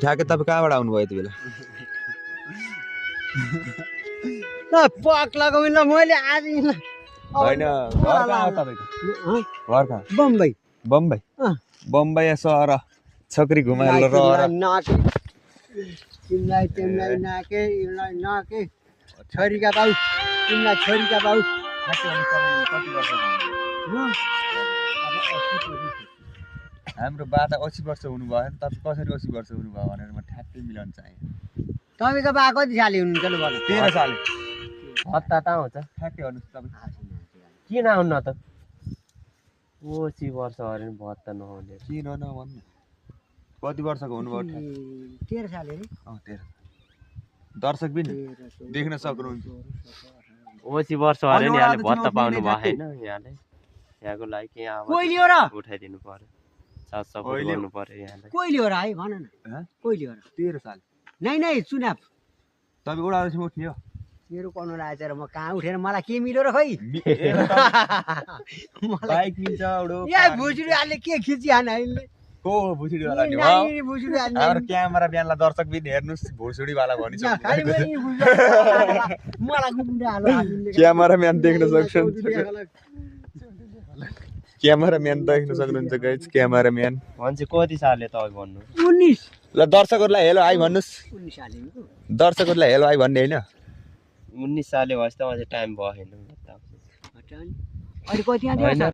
ठ्याक्कै तपाईँ कहाँबाट आउनुभयो यति बेला ल पक लगाउँ ल मैले आज होइन घर कहाँ हो तपाईँको घर कहाँ बम्बई बम्बई बम्बई सहर छोकरी घुमाएर रहर नाके तिमीलाई तिमीलाई नाके यसलाई नाके छोरीका बाउ तिमीलाई छोरीका बाउ हाम्रो बाबा 80 वर्ष हुनुभयो नि तपाईँ कसरी 80 वर्ष हुनुभयो भनेर म ठ्याक्कै मिलाउन चाहेँ तपाईँको बा कति साले हुनुहुन्छ ल भन्नु 13 साले हत्ता त आउँछ ठ्याक्कै भन्नुहोस् तपाईँ किन आउन्न त 80 वर्ष अरे नि भत्ता नहुने किन नभन्नु कति वर्षको हुनुभयो 13 साले रे 13 दर्शक पनि देख्न सक्नुहुन्छ 80 वर्ष अरे नि यहाँले भत्ता पाउनु भएन यहाँले यहाँको लागि के कोइली हो र उठाइदिनु पर्यो साथ सपोर्ट गर्नु पर्यो यहाँले कोइली हो र है भन न कोइली हो र 13 साल नै नै चुनाव तपाईँ उडालेपछि उठ्ने हो मेरो कनु लागेछ र म कहाँ उठेर मलाई के मिल्यो र खै बाइक मिल्छ उडो यहाँ भुजुरीहरूले के खिचिहान अहिले को भुसुडीवाला नि नानी भुजुरीहरूले हाम्रो क्यामेरा म्यानलाई दर्शक पनि हेर्नुस् भुसुडीवाला भनिन्छ मलाई गुन्डा हालो क्यामेरा म्यान देख्न सक्नुहुन्छ क्यामेरा म्यान देख्न सक्नुहुन्छ गाइस क्यामेरा म्यान भन्छ कति सालले तपाईँ भन्नु 19 ल दर्शकहरूलाई हेलो हाई भन्नुस् 19 साले दर्शकहरूलाई हेलो हाई भन्ने हैन 19 सालले भएपछि त अझै टाइम भएन अहिले कति